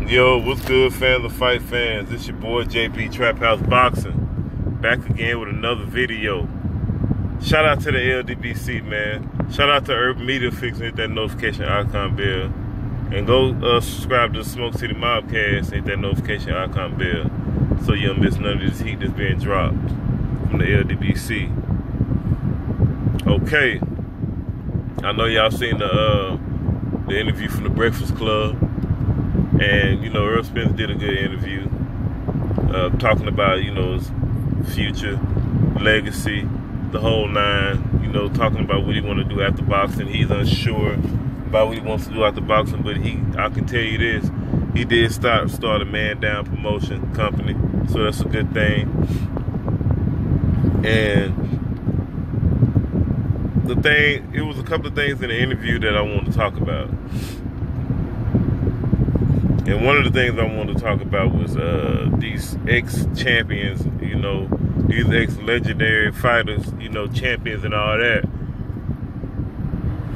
Yo, what's good, fans of fight fans? This your boy JB Trap House Boxing, back again with another video. Shout out to the LDBC, man. Shout out to Urban Media Fix, hit that notification icon bell, and go subscribe to the Smoke City Mobcast, hit that notification icon bell, so you don't miss none of this heat that's being dropped from the LDBC. Okay, I know y'all seen the interview from the Breakfast Club. And, you know, Errol Spence did a good interview talking about, you know, his future, legacy, the whole nine, you know, talking about what he want to do after boxing. He's unsure about what he wants to do after boxing, but I can tell you this, he did start a Man Down promotion company, so that's a good thing. And it was a couple of things in the interview that I wanted to talk about. And one of the things I wanted to talk about was these ex-champions, you know, these ex-legendary fighters, you know, champions and all that,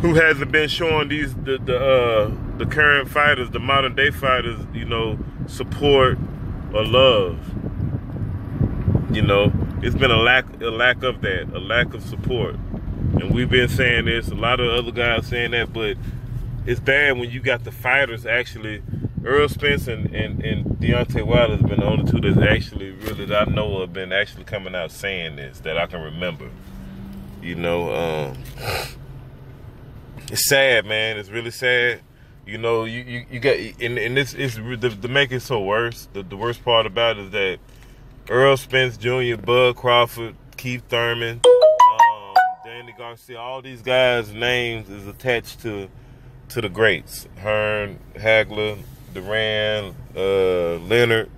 who hasn't been showing the current fighters, the modern day fighters, you know, support or love. You know, it's been a lack of that, a lack of support. And we've been saying this, a lot of other guys saying that, but it's bad when you got the fighters actually. Errol Spence and Deontay Wilder has been the only two that's actually really that I know of been actually coming out saying this that I can remember. You know, it's sad, man. It's really sad. You know, you got and this is to make it so worse. The worst part about it is that Errol Spence Jr., Bud Crawford, Keith Thurman, Danny Garcia, all these guys' names is attached to the greats: Hearn, Hagler, Duran, Leonard,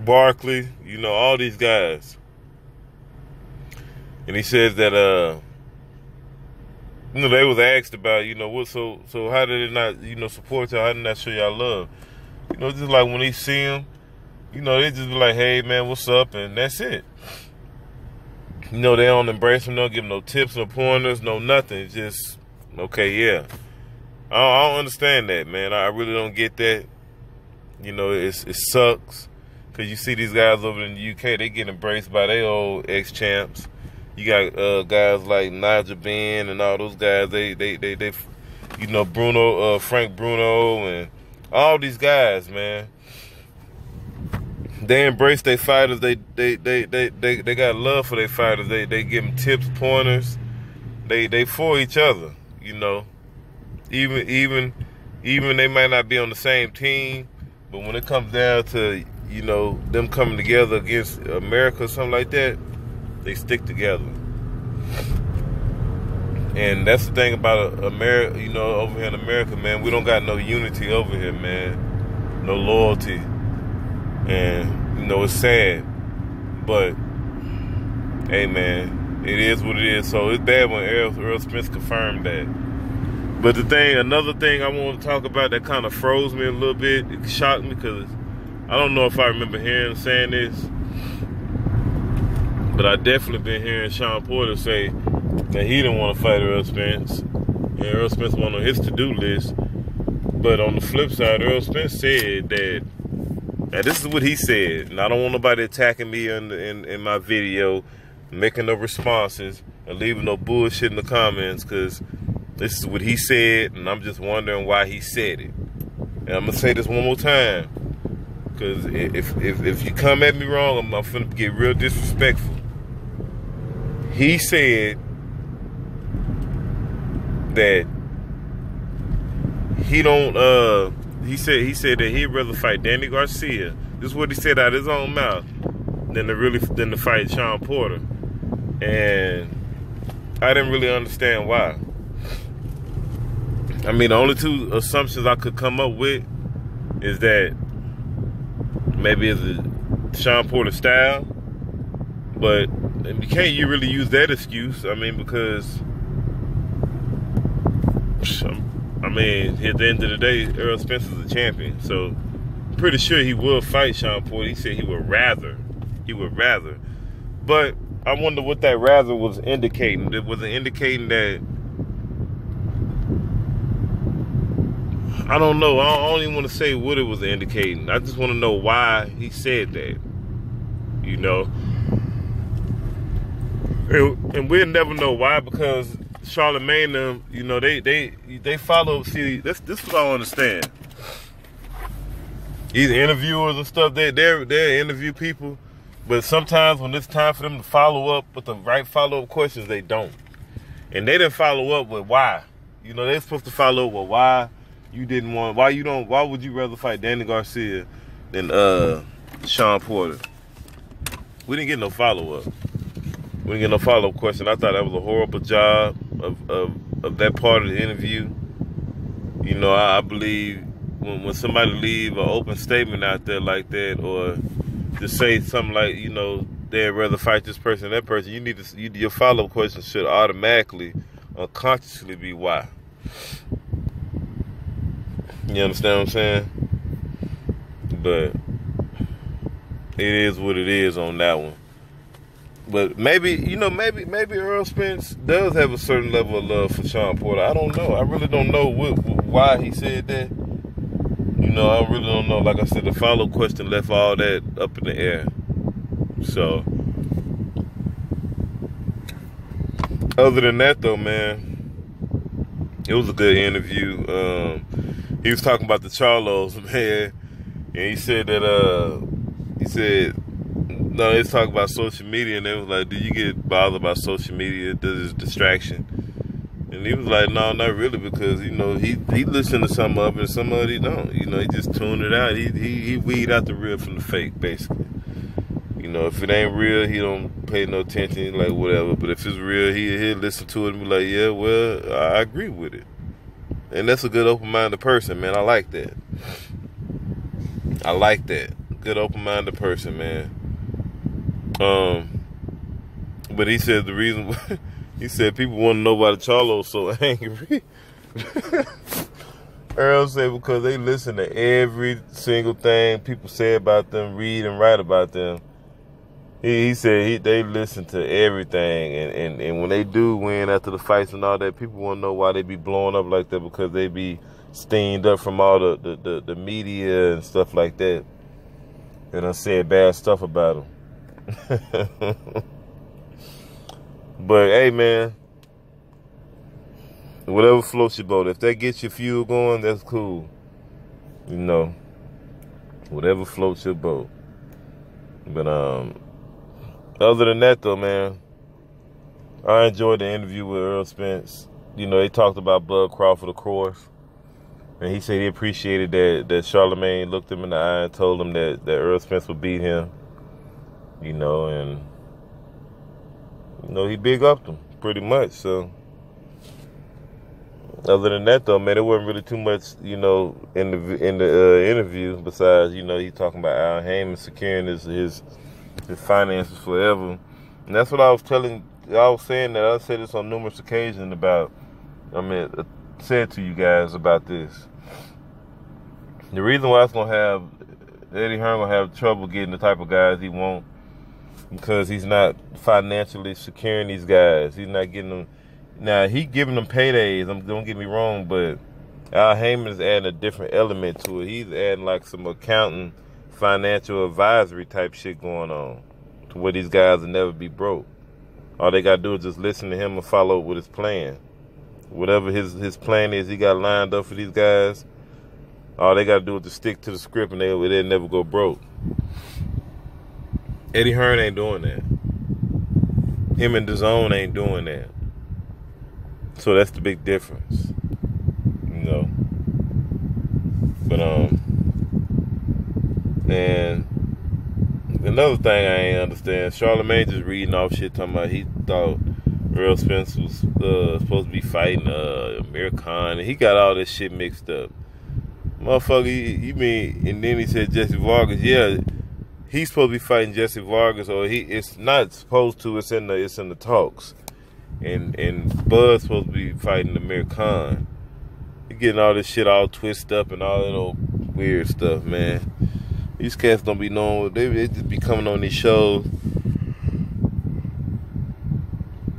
Barkley, you know, all these guys. And he says that, you know, they was asked about, you know, what, so how did it not, you know, support y'all? How did it not show y'all love? You know, just like when they see him, you know, they just be like, hey, man, what's up? And that's it. You know, they don't embrace him, don't give him no tips, no pointers, no nothing. It's just, okay, yeah. I don't understand that, man. I really don't get that. You know, it sucks. Because you see these guys over in the UK, they get embraced by their old ex-champs. You got guys like Nigel Benn and all those guys. They you know, Bruno, Frank Bruno and all these guys, man. They embrace their fighters. They got love for their fighters. They give them tips, pointers. They for each other, you know. Even they might not be on the same team, but when it comes down to, you know, them coming together against America or something like that, they stick together. And that's the thing about America, you know, over here in America, man, we don't got no unity over here, man. No loyalty. And, you know, it's sad. But, hey, man, it is what it is. So it's bad when Errol Spence confirmed that. But another thing I want to talk about that kind of froze me a little bit, it shocked me because I don't know if I remember hearing saying this, but I definitely been hearing Shawn Porter say that he didn't want to fight Errol Spence, and Errol Spence was on his to-do list. But on the flip side, Errol Spence said that, now this is what he said, and I don't want nobody attacking me in my video, making no responses, and leaving no bullshit in the comments, because this is what he said, and I'm just wondering why he said it. And I'm gonna say this one more time, because if you come at me wrong, I'm finna get real disrespectful. He said that he don't. He said that he'd rather fight Danny Garcia. This is what he said out of his own mouth than to fight Shawn Porter, and I didn't really understand why. I mean, the only two assumptions I could come up with is that maybe it's a Shawn Porter style, but you really use that excuse. I mean, because I mean, at the end of the day, Errol Spence is a champion, so I'm pretty sure he will fight Shawn Porter. He said he would rather. But I wonder what that rather was indicating. Was it indicating that I don't know. I don't even want to say what it was indicating. I just want to know why he said that. You know, and we'll never know why, because Charlemagne them, you know, they follow. See, this is what I don't understand. These interviewers and stuff, they're interview people, but sometimes when it's time for them to follow up with the right follow-up questions, they don't. And they didn't follow up with why. You know, they're supposed to follow up with why you didn't want, why would you rather fight Danny Garcia than Shawn Porter? We didn't get no follow-up. We didn't get no follow-up question. I thought that was a horrible job of that part of the interview. You know, I believe when somebody leave an open statement out there like that, or just say something like, you know, they'd rather fight this person than that person, you need to, your follow-up question should automatically, unconsciously be why. You understand what I'm saying? But it is what it is on that one. But maybe, you know, maybe Errol Spence does have a certain level of love for Shawn Porter. I don't know. I really don't know why he said that. You know, I really don't know. Like I said, the follow-up question left all that up in the air. So, other than that, though, man, it was a good interview. He was talking about the Charlos, man, and he said that, no, they was talking about social media, and they was like, do you get bothered by social media? Does it distraction? And he was like, no, not really, because, you know, he listened to some of it and some of it he don't. You know, he just tuned it out. He weed out the real from the fake, basically. You know, if it ain't real, he don't pay no attention. He's like, whatever. But if it's real, he'll listen to it and be like, yeah, well, I agree with it. And that's a good open-minded person, man. I like that. I like that. Good open-minded person, man. But he said the reason... He said people want to know why the Charlos so angry. Errol said because they listen to every single thing people say about them, read and write about them. He said they listen to everything, and when they do win after the fights and all that, people want to know why they be blowing up like that, because they be steamed up from all the media and stuff like that. And I said bad stuff about them. But hey, man, whatever floats your boat. If that gets your fuel going, that's cool. You know, whatever floats your boat. But other than that, though, man, I enjoyed the interview with Errol Spence. You know, they talked about Bud Crawford, of course, and he said he appreciated that Charlemagne looked him in the eye and told him that Errol Spence would beat him. You know, and you know, he big upped him pretty much. So, other than that, though, man, there wasn't really too much, you know, in the interview. Besides, you know, he talking about Al Heyman securing his finances forever, and that's what I was saying that I said this on numerous occasions about. I said to you guys about this. The reason why Eddie Hearn gonna have trouble getting the type of guys he wants, because he's not financially securing these guys. He's not getting them. Now, he giving them paydays. Don't get me wrong, but Al Heyman is adding a different element to it. He's adding like some accounting, financial advisory type shit going on, to where these guys will never be broke. All they got to do is just listen to him and follow up with his plan. Whatever his plan is he got lined up for these guys, all they got to do is just stick to the script, and they'll never go broke. Eddie Hearn ain't doing that. Him and DAZN ain't doing that. So that's the big difference. You know. But and another thing I ain't understand, Charlemagne just reading off shit talking about he thought Errol Spence was supposed to be fighting Amir Khan, and he got all this shit mixed up. Motherfucker, you mean, and then he said Jesse Vargas, yeah. He's supposed to be fighting Jesse Vargas, or it's not supposed to. It's in the talks, and Bud's supposed to be fighting Amir Khan. He getting all this shit all twisted up and all that old weird stuff, man. These cats don't be knowing. They just be coming on these shows,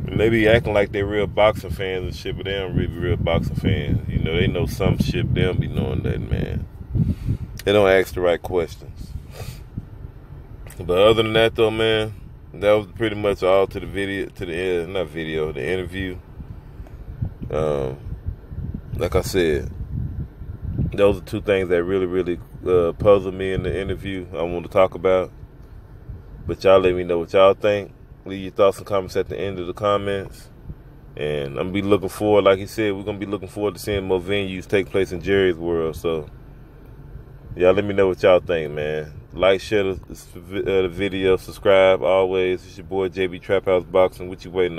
and they be acting like they're real boxing fans and shit, but they don't really be real boxing fans. You You know, they know some shit. They don't be knowing that, man. They don't ask the right questions. But other than that, though, man, that was pretty much all to the video, the interview. Like I said, those are two things that really, really puzzled me in the interview I want to talk about. But y'all let me know what y'all think. Leave your thoughts and comments at the end of the comments. And I'm going to be looking forward, like he said, we're going to be looking forward to seeing more venues take place in Jerry's world. So, y'all let me know what y'all think, man. Like, share the video, subscribe always. It's your boy JB Trap House Boxing. What you waiting on?